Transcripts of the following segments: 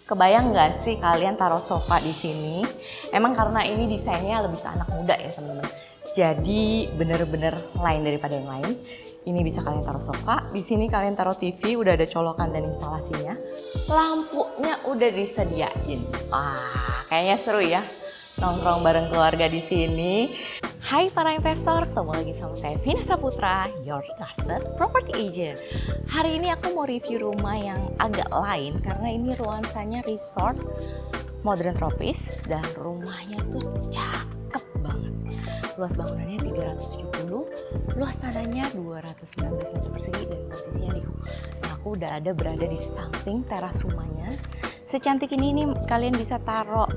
Kebayang nggak sih kalian taruh sofa di sini? Emang karena ini desainnya lebih ke anak muda ya teman-teman. Jadi bener-bener lain daripada yang lain. Ini bisa kalian taruh sofa, di sini kalian taruh TV, udah ada colokan dan instalasinya. Lampunya udah disediain. Wah, kayaknya seru ya. Nongkrong bareng keluarga di sini. Hai para investor, ketemu lagi sama saya Vina Saputra, your trusted property agent. Hari ini aku mau review rumah yang agak lain karena ini nuansanya resort modern tropis dan rumahnya tuh cakep banget. Luas bangunannya 370, luas tanahnya 219 meter persegi dan posisinya di Nah, aku udah ada berada di samping teras rumahnya. Secantik ini nih kalian bisa taruh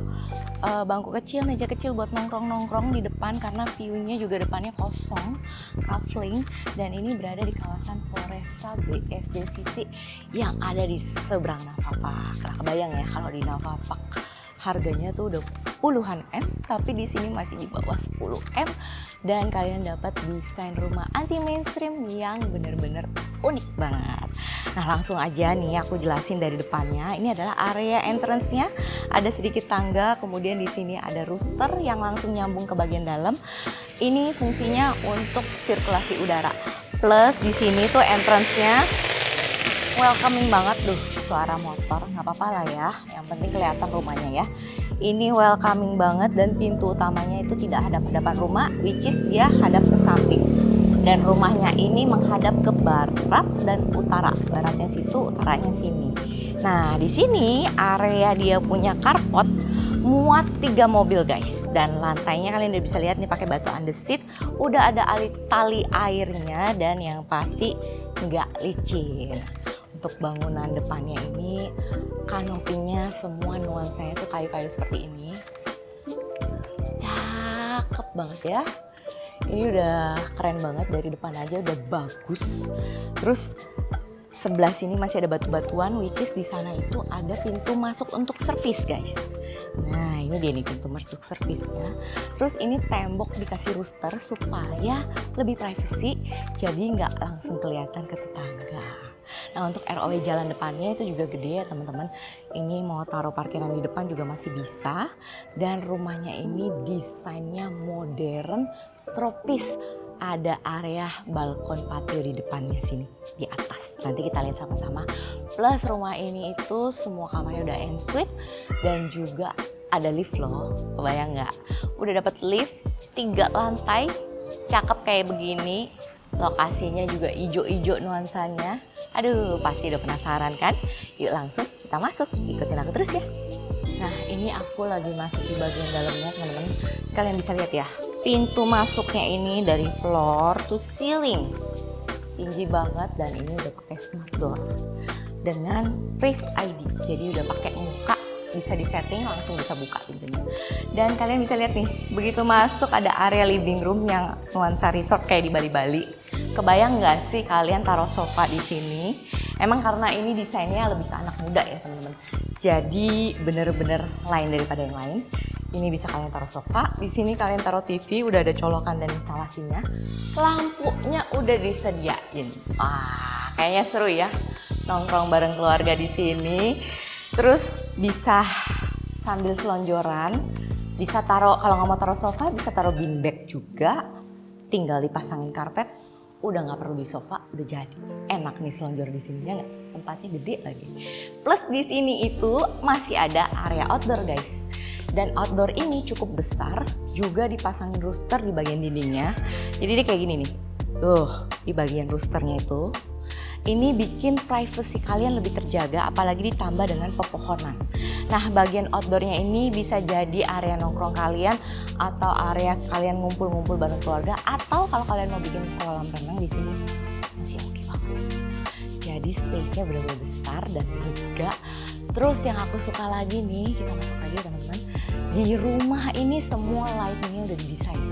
bangku kecil, meja kecil buat nongkrong-nongkrong di depan karena view-nya juga depannya kosong, traveling, dan ini berada di kawasan Floresta BSD City yang ada di seberang Navapak. Nah, kebayang ya kalau di Navapak harganya tuh udah puluhan M, tapi di sini masih di bawah 10 M dan kalian dapat desain rumah anti mainstream yang bener-bener unik banget. Nah, langsung aja nih aku jelasin dari depannya. Ini adalah area entrance-nya, ada sedikit tangga, kemudian di sini ada rooster yang langsung nyambung ke bagian dalam. Ini fungsinya untuk sirkulasi udara. Plus di sini tuh entrance-nya welcoming banget tuh, suara motor nggak apa-apa lah ya, yang penting kelihatan rumahnya ya. Ini welcoming banget dan pintu utamanya itu tidak hadap-hadapan rumah, which is dia hadap ke samping. Dan rumahnya ini menghadap ke barat dan utara, baratnya situ, utaranya sini. Nah, di sini area dia punya carport muat 3 mobil guys, dan lantainya kalian udah bisa lihat nih pakai batu andesit, udah ada tali airnya dan yang pasti nggak licin. Untuk bangunan depannya ini kanopinya semua nuansanya tuh kayu-kayu seperti ini, cakep banget ya. Ini udah keren banget, dari depan aja udah bagus. Terus sebelah sini masih ada batu-batuan, which is di sana itu ada pintu masuk untuk servis guys. Nah, ini dia nih pintu masuk servisnya. Terus ini tembok dikasih rooster supaya lebih privacy, jadi nggak langsung kelihatan ke tetangga. Nah, untuk ROW jalan depannya itu juga gede ya teman-teman. Ini mau taruh parkiran di depan juga masih bisa. Dan rumahnya ini desainnya modern, tropis. Ada area balkon patio di depannya sini, di atas. Nanti kita lihat sama-sama. Plus rumah ini itu semua kamarnya udah ensuite dan juga ada lift loh. Kebayang nggak? Udah dapat lift 3 lantai, cakep kayak begini. Lokasinya juga ijo-ijo nuansanya. Aduh, pasti udah penasaran kan? Yuk langsung kita masuk, ikutin aku terus ya. Nah, ini aku lagi masuk di bagian dalamnya teman-teman. Kalian bisa lihat ya, pintu masuknya ini dari floor to ceiling. Tinggi banget dan ini udah pakai smart door. Dengan Face ID, jadi udah pakai muka, bisa disetting langsung bisa buka pintunya. Dan kalian bisa lihat nih, begitu masuk ada area living room yang nuansa resort kayak di Bali-Bali. Kebayang nggak sih kalian taruh sofa di sini? Emang karena ini desainnya lebih ke anak muda ya teman-teman. Jadi bener-bener lain daripada yang lain. Ini bisa kalian taruh sofa, di sini kalian taruh TV, udah ada colokan dan instalasinya. Lampunya udah disediain. Wah, kayaknya seru ya. Nongkrong bareng keluarga di sini. Terus bisa sambil selonjoran, bisa taruh, kalau nggak mau taruh sofa bisa taruh bean bag juga. Tinggal dipasangin karpet, udah nggak perlu di sofa, udah jadi. Enak nih selonjor di sini ya nggak? Tempatnya gede lagi. Plus di sini itu masih ada area outdoor guys. Dan outdoor ini cukup besar, juga dipasangin rooster di bagian dindingnya. Jadi dia kayak gini nih. Tuh, di bagian roosternya itu. Ini bikin privacy kalian lebih terjaga, apalagi ditambah dengan pepohonan. Nah, bagian outdoornya ini bisa jadi area nongkrong kalian atau area kalian ngumpul-ngumpul bareng keluarga, atau kalau kalian mau bikin kolam renang di sini masih oke banget. Jadi space-nya benar-benar besar dan lega. Terus yang aku suka lagi nih, kita masuk lagi teman-teman. Di rumah ini semua lighting-nya udah didesain.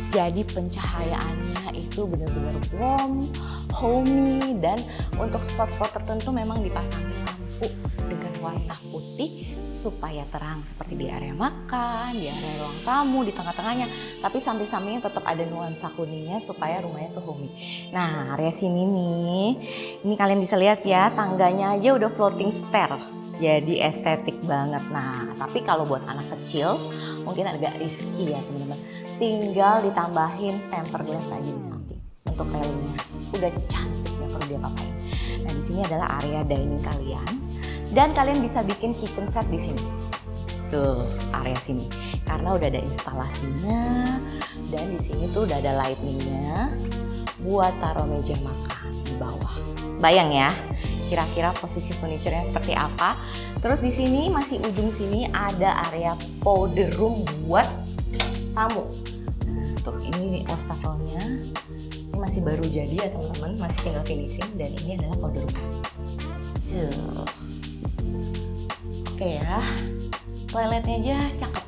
Jadi pencahayaannya itu benar-benar warm, homey, dan untuk spot-spot tertentu memang dipasangin lampu dengan warna putih supaya terang seperti di area makan, di area ruang tamu, di tengah-tengahnya. Tapi samping-sampingnya tetap ada nuansa kuningnya supaya rumahnya tuh homey. Nah, area sini nih, ini kalian bisa lihat ya, tangganya aja udah floating stair. Jadi estetik banget. Nah, tapi kalau buat anak kecil mungkin agak risky ya teman-teman. Tinggal ditambahin tempered glass aja di samping untuk railingnya. Udah cantik, nggak perlu diapa-apain. Nah, di sini adalah area dining kalian dan kalian bisa bikin kitchen set di sini. Tuh, area sini. Karena udah ada instalasinya dan di sini tuh udah ada lightningnya buat taruh meja makan di bawah. Bayang ya, kira-kira posisi furniture-nya seperti apa. Terus di sini masih ujung sini ada area powder room buat tamu. Nah, tuh ini wastafelnya. Ini masih baru jadi ya teman-teman, masih tinggal finishing dan ini adalah powder room. Tuh. Oke ya. Toiletnya aja cakep.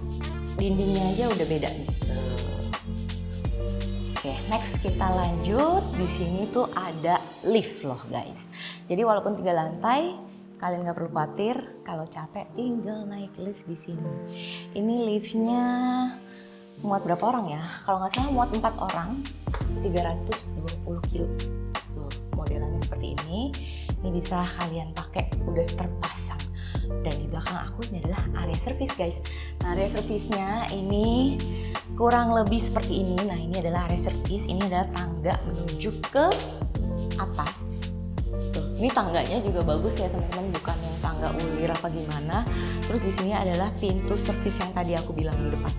Dindingnya aja udah beda nih. Oke, next kita lanjut. Di sini tuh ada lift loh guys. Jadi walaupun 3 lantai, kalian nggak perlu khawatir kalau capek tinggal naik lift di sini. Ini liftnya muat berapa orang ya? Kalau nggak salah muat 4 orang, 320 kilo. Tuh, modelannya seperti ini. Ini bisa kalian pakai, udah terpasang. Dan di belakang aku ini adalah area service guys. Nah, area service-nya ini kurang lebih seperti ini. Nah, ini adalah area service. Ini adalah tangga menuju ke atas. Tuh, ini tangganya juga bagus ya teman-teman, bukan yang tangga ulir apa gimana. Terus di sini adalah pintu service yang tadi aku bilang di depan.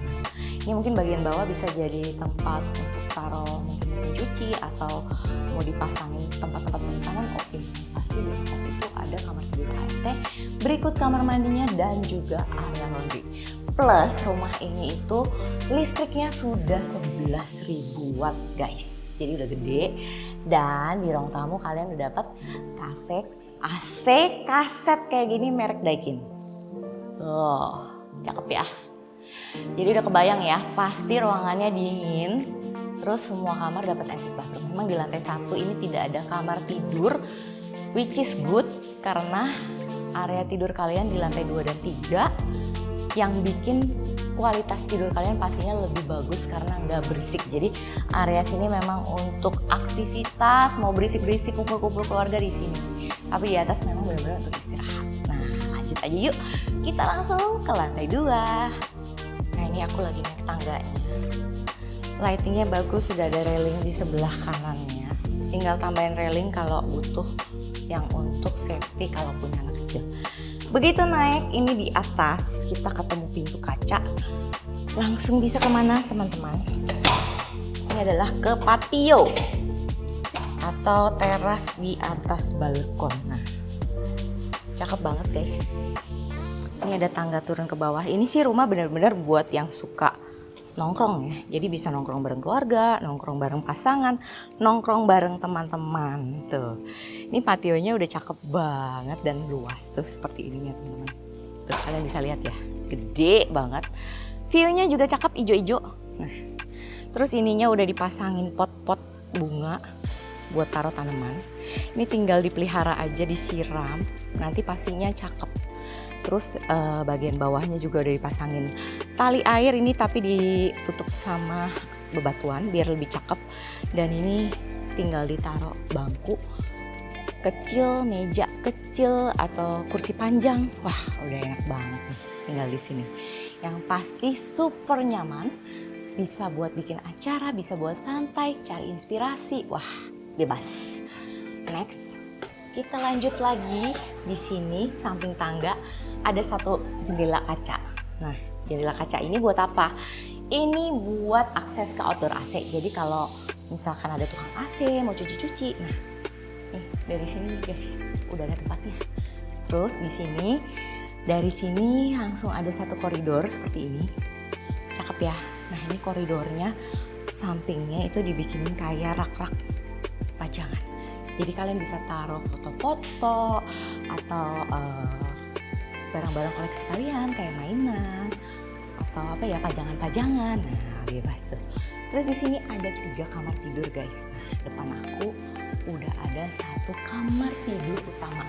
Ini mungkin bagian bawah bisa jadi tempat untuk taruh mungkin mesin cuci atau mau dipasangin tempat-tempat penyimpanan. Oke, pasti di atas itu ada kamar tidur ART, berikut kamar mandinya dan juga area laundry. Plus rumah ini itu listriknya sudah 11.000 watt guys. Jadi udah gede dan di ruang tamu kalian udah dapat kafe AC kaset kayak gini merek Daikin. Tuh, cakep ya. Jadi udah kebayang ya, pasti ruangannya dingin. Terus semua kamar dapat ensuite bathroom. Memang di lantai 1 ini tidak ada kamar tidur, which is good karena area tidur kalian di lantai 2 dan 3 yang bikin kualitas tidur kalian pastinya lebih bagus karena nggak berisik. Jadi area sini memang untuk aktivitas, mau berisik-berisik kumpul-kumpul keluarga di sini. Tapi di atas memang benar-benar untuk istirahat. Nah, lanjut aja yuk. Kita langsung ke lantai 2. Nah, ini aku lagi naik tangganya. Lightingnya bagus, sudah ada railing di sebelah kanannya. Tinggal tambahin railing kalau butuh yang untuk safety kalau punya anak kecil. Begitu naik ini di atas kita ketemu pintu kaca. Langsung bisa kemana teman-teman? Ini adalah ke patio atau teras di atas balkon. Nah, cakep banget guys. Ini ada tangga turun ke bawah. Ini sih rumah benar-benar buat yang suka nongkrong ya. Jadi bisa nongkrong bareng keluarga, nongkrong bareng pasangan, nongkrong bareng teman-teman. Tuh. Ini pationya udah cakep banget dan luas tuh seperti ininya teman-teman. Tuh kalian bisa lihat ya. Gede banget. View-nya juga cakep ijo-ijo. Nah, terus ininya udah dipasangin pot-pot bunga buat taruh tanaman. Ini tinggal dipelihara aja, disiram. Nanti pastinya cakep. Terus bagian bawahnya juga udah dipasangin tali air ini tapi ditutup sama bebatuan biar lebih cakep. Dan ini tinggal ditaruh bangku kecil, meja kecil atau kursi panjang. Wah, udah enak banget nih tinggal di sini. Yang pasti super nyaman, bisa buat bikin acara, bisa buat santai, cari inspirasi. Wah, bebas. Next. Kita lanjut lagi, di sini samping tangga ada satu jendela kaca. Nah, jendela kaca ini buat apa? Ini buat akses ke outdoor AC. Jadi kalau misalkan ada tukang AC mau cuci-cuci, nah nih dari sini guys, udah ada tempatnya. Terus di sini, dari sini langsung ada satu koridor seperti ini. Cakep ya. Nah, ini koridornya sampingnya itu dibikinin kayak rak-rak pajangan. Jadi kalian bisa taruh foto-foto atau barang-barang koleksi kalian kayak mainan atau apa ya, pajangan-pajangan. Nah, bebas tuh. Terus di sini ada 3 kamar tidur guys. Nah, depan aku udah ada satu kamar tidur utama.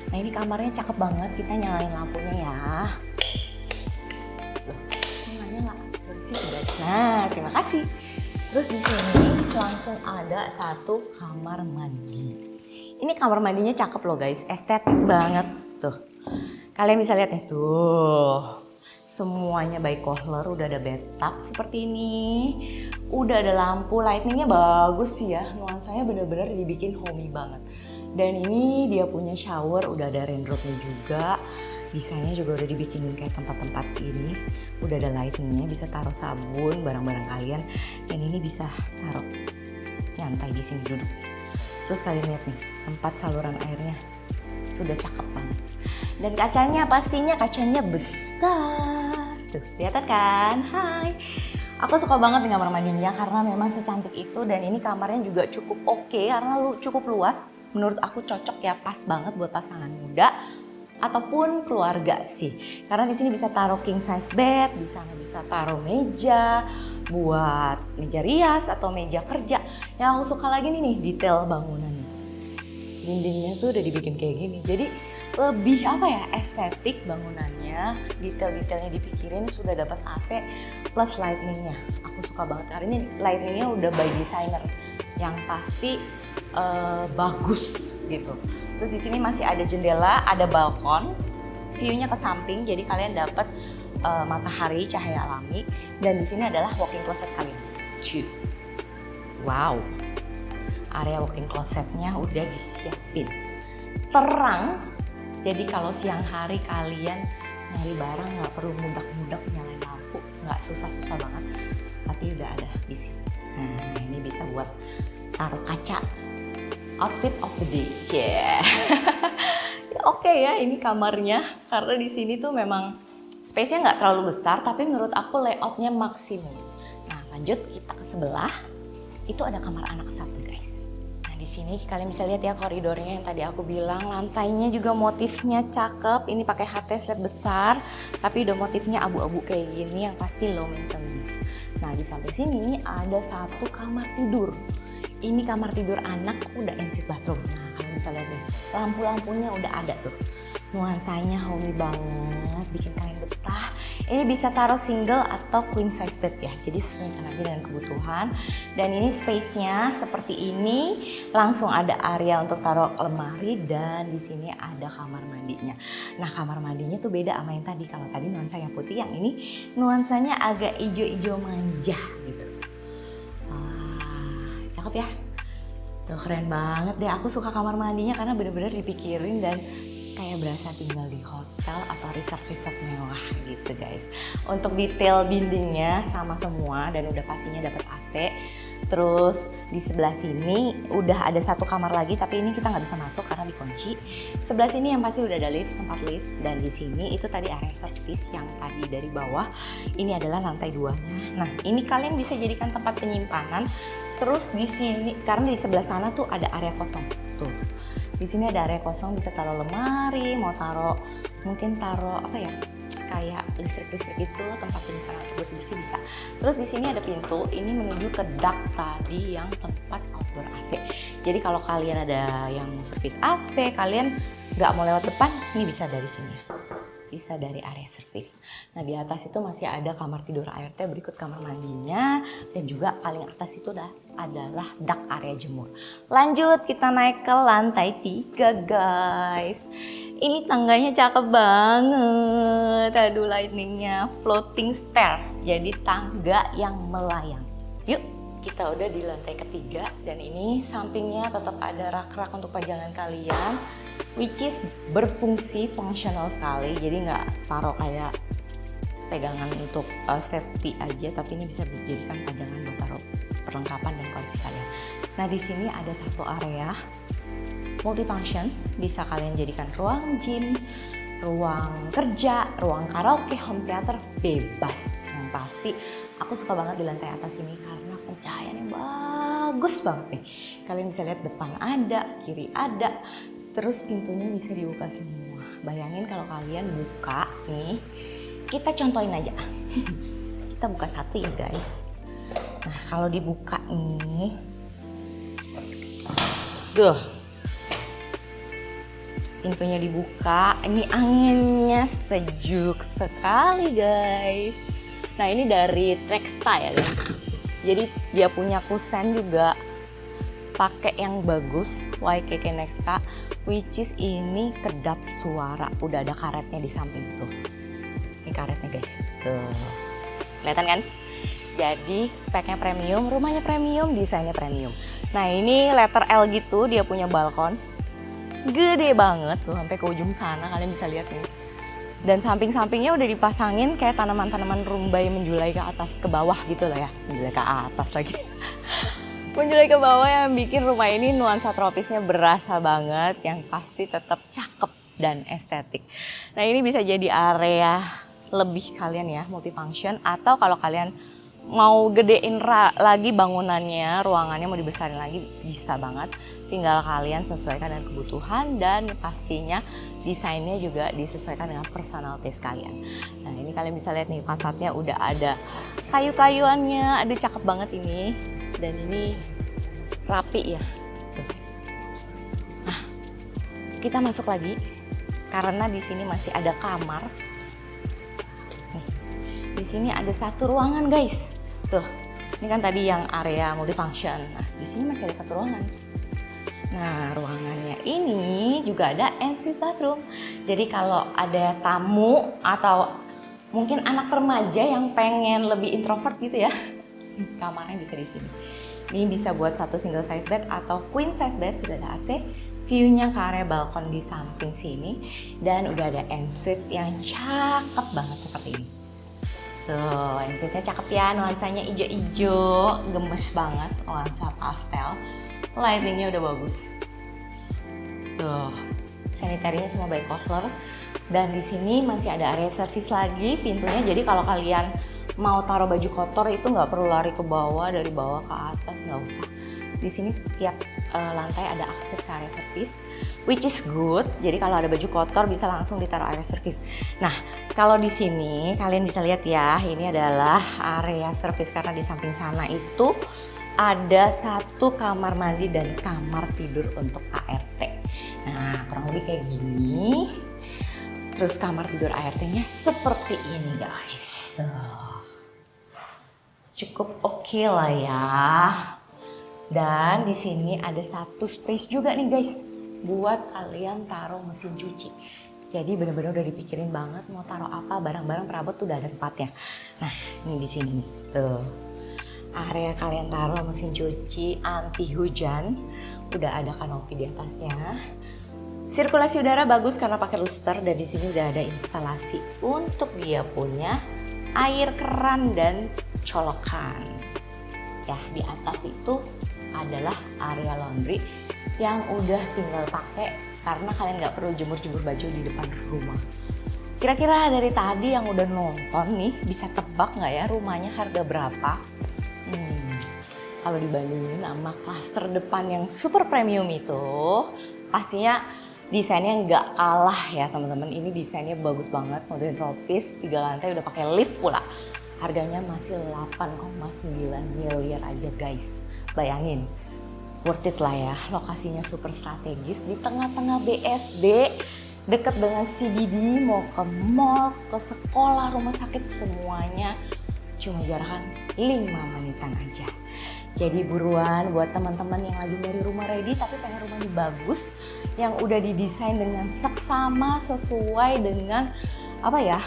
Nah, ini kamarnya cakep banget. Kita nyalain lampunya ya. Loh, nyalanya nggak bersih guys. Nah, terima kasih. Terus di sini langsung ada satu kamar mandi. Ini kamar mandinya cakep loh guys, estetik banget tuh. Kalian bisa lihat nih tuh. Semuanya by Kohler, udah ada bathtub seperti ini. Udah ada lampu, lightingnya bagus sih ya. Nuansanya bener-bener dibikin homey banget. Dan ini dia punya shower, udah ada raindropnya juga. Desainnya juga udah dibikinin kayak tempat-tempat ini. Udah ada lightingnya, bisa taruh sabun, barang-barang kalian. Dan ini bisa taruh nyantai di sini duduk. Terus kalian lihat nih, tempat saluran airnya sudah cakep banget. Dan kacanya pastinya kacanya besar. Tuh, kelihatan kan? Hai. Aku suka banget dengan kamar mandinya karena memang secantik itu dan ini kamarnya juga cukup oke karena cukup luas. Menurut aku cocok ya, pas banget buat pasangan muda ataupun keluarga sih. Karena di sini bisa taruh king size bed, di sana bisa taruh meja buat meja rias atau meja kerja. Yang aku suka lagi nih detail bangunan itu. Dindingnya tuh udah dibikin kayak gini. Jadi lebih apa ya, estetik bangunannya, detail-detailnya dipikirin, sudah dapat AC plus lightningnya. Aku suka banget karena ini lightningnya udah by designer yang pasti bagus gitu. Terus di sini masih ada jendela, ada balkon, view-nya ke samping, jadi kalian dapat matahari, cahaya alami. Dan di sini adalah walk-in closet kalian. Wow, area walk-in closetnya udah disiapin. Terang. Jadi kalau siang hari kalian nyari barang nggak perlu mudak-mudak nyalain lampu, nggak susah-susah banget. Tapi udah ada di sini. Nah ini bisa buat taruh kaca. Outfit of the day, yeah. Oke ya, ini kamarnya karena di sini tuh memang space-nya nggak terlalu besar, tapi menurut aku layoutnya maksimum. Nah lanjut kita ke sebelah, itu ada kamar anak satu guys. Di sini kalian bisa lihat ya koridornya yang tadi aku bilang, lantainya juga motifnya cakep. Ini pakai HT slab besar, tapi udah motifnya abu-abu kayak gini yang pasti low maintenance. Nah di samping sini ada satu kamar tidur. Ini kamar tidur anak udah ensuite bathroom. Nah kalian bisa lihat nih, lampu-lampunya udah ada tuh. Nuansanya homey banget, bikin kalian betah. Ini bisa taruh single atau queen size bed ya, jadi sesuaikan aja dengan kebutuhan. Dan ini space-nya seperti ini, langsung ada area untuk taruh lemari dan di sini ada kamar mandinya. Nah kamar mandinya tuh beda sama yang tadi. Kalau tadi nuansanya putih, yang ini nuansanya agak hijau-hijau manja gitu. Wah, cakep ya. Tuh keren banget deh. Aku suka kamar mandinya karena bener-bener dipikirin dan kayak berasa tinggal di hotel atau resort-resort mewah gitu guys. Untuk detail dindingnya sama semua dan udah pastinya dapat AC. Terus di sebelah sini udah ada satu kamar lagi, tapi ini kita nggak bisa masuk karena dikunci. Sebelah sini yang pasti udah ada lift, tempat lift. Dan di sini itu tadi area service yang tadi dari bawah. Ini adalah lantai 2-nya. Nah ini kalian bisa jadikan tempat penyimpanan. Terus di sini karena di sebelah sana tuh ada area kosong tuh. Di sini ada area kosong, bisa taruh lemari, mau taruh mungkin taruh apa ya, kayak listrik-listrik itu, tempat penyimpanan bersih-bersih bisa. Terus di sini ada pintu, ini menuju ke dak tadi yang tempat outdoor AC. Jadi kalau kalian ada yang servis AC, kalian nggak mau lewat depan, ini bisa dari sini. Bisa dari area servis. Nah di atas itu masih ada kamar tidur ART, berikut kamar mandinya, dan juga paling atas itu adalah dak area jemur. Lanjut kita naik ke lantai 3 guys. Ini tangganya cakep banget. Aduh lightningnya, floating stairs, jadi tangga yang melayang. Yuk kita udah di lantai ketiga dan ini sampingnya tetap ada rak-rak untuk pajangan kalian. Which is berfungsi fungsional sekali, jadi nggak taruh kayak pegangan untuk safety aja, tapi ini bisa dijadikan pajangan buat taruh perlengkapan dan koleksi kalian. Nah di sini ada satu area multifunction, bisa kalian jadikan ruang gym, ruang kerja, ruang karaoke, home theater, bebas. Yang pasti aku suka banget di lantai atas ini karena pencahayaan yang bagus banget nih. Kalian bisa lihat depan ada, kiri ada. Terus pintunya bisa dibuka semua. Bayangin kalau kalian buka nih, kita contohin aja. Kita buka satu ya guys. Nah kalau dibuka nih, pintunya dibuka, ini anginnya sejuk sekali guys. Nah ini dari Trexta ya guys. Jadi dia punya kusen juga pakai yang bagus YKK Nexta, which is ini kedap suara. Udah ada karetnya di samping tuh. Ini karetnya guys. Tuh. Kelihatan kan? Jadi speknya premium, rumahnya premium, desainnya premium. Nah ini letter L gitu, dia punya balkon. Gede banget tuh sampai ke ujung sana, kalian bisa lihat nih. Dan samping-sampingnya udah dipasangin kayak tanaman-tanaman rumbai menjulai ke atas, ke bawah gitu lah ya. Menjulai ke atas lagi. Menjulai ke bawah yang bikin rumah ini nuansa tropisnya berasa banget. Yang pasti tetap cakep dan estetik. Nah ini bisa jadi area lebih kalian ya, multifunction. Atau kalau kalian mau gedein lagi bangunannya, ruangannya mau dibesarin lagi, bisa banget. Tinggal kalian sesuaikan dengan kebutuhan dan pastinya desainnya juga disesuaikan dengan personal taste kalian. Nah ini kalian bisa lihat nih fasadnya udah ada kayu-kayuannya, ada cakep banget ini. Dan ini rapi ya. Tuh. Nah kita masuk lagi karena di sini masih ada kamar. Nih, di sini ada satu ruangan guys. Tuh, ini kan tadi yang area multifunction. Nah, di sini masih ada satu ruangan. Nah, ruangannya ini juga ada ensuite bathroom. Jadi kalau ada tamu atau mungkin anak remaja yang pengen lebih introvert gitu ya, kamarnya bisa di sini. Ini bisa buat satu single size bed atau queen size bed, sudah ada AC. View-nya ke area balkon di samping sini. Dan udah ada ensuite yang cakep banget seperti ini. Tuh, ensuite-nya cakep ya, nuansanya hijau-hijau, gemes banget, nuansa pastel. Lighting-nya udah bagus. Tuh, sanitary-nya semua by Kohler. Dan di sini masih ada area service lagi pintunya. Jadi kalau kalian mau taruh baju kotor itu nggak perlu lari ke bawah, dari bawah ke atas, nggak usah. Di sini setiap lantai ada akses ke area service, which is good. Jadi kalau ada baju kotor bisa langsung ditaruh area service. Nah, kalau di sini kalian bisa lihat ya, ini adalah area service karena di samping sana itu ada satu kamar mandi dan kamar tidur untuk ART. Nah, kurang lebih kayak gini. Terus kamar tidur ART-nya seperti ini guys. Cukup oke lah ya. Dan di sini ada satu space juga nih guys, buat kalian taruh mesin cuci. Jadi benar-benar udah dipikirin banget mau taruh apa, barang-barang perabot tuh udah ada tempatnya. Nah, ini di sini nih, tuh. Area kalian taruh mesin cuci anti hujan, udah ada kanopi di atasnya. Sirkulasi udara bagus karena pakai luster, dan di sini udah ada instalasi untuk dia punya air keran dan colokan. Ya, di atas itu adalah area laundry yang udah tinggal pakai karena kalian nggak perlu jemur-jemur baju di depan rumah. Kira-kira dari tadi yang udah nonton nih bisa tebak nggak ya rumahnya harga berapa? Kalau dibandingin sama klaster depan yang super premium itu, pastinya desainnya nggak kalah ya teman-teman. Ini desainnya bagus banget, modern tropis, 3 lantai udah pakai lift pula. Harganya masih 8,9 miliar aja guys. Bayangin, worth it lah ya. Lokasinya super strategis di tengah-tengah BSD, deket dengan CBD, mau ke mall, ke sekolah, rumah sakit, semuanya cuma jarakan 5 menitan aja. Jadi buruan buat teman-teman yang lagi nyari rumah ready tapi pengen rumahnya bagus, yang udah didesain dengan seksama sesuai dengan apa ya,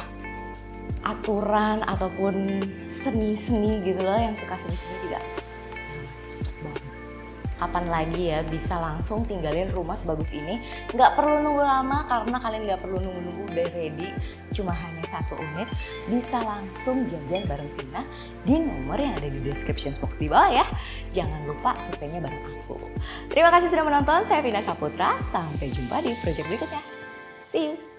aturan ataupun seni-seni gitu loh, yang suka seni-seni juga. Cocok banget. Kapan lagi ya bisa langsung tinggalin rumah sebagus ini, nggak perlu nunggu lama karena kalian nggak perlu nunggu-nunggu udah ready, cuma hanya 1 unit, bisa langsung janjian bareng Vina di nomor yang ada di description box di bawah ya. Jangan lupa surveinya bareng aku. Terima kasih sudah menonton, saya Vina Saputra, sampai jumpa di project berikutnya. See you!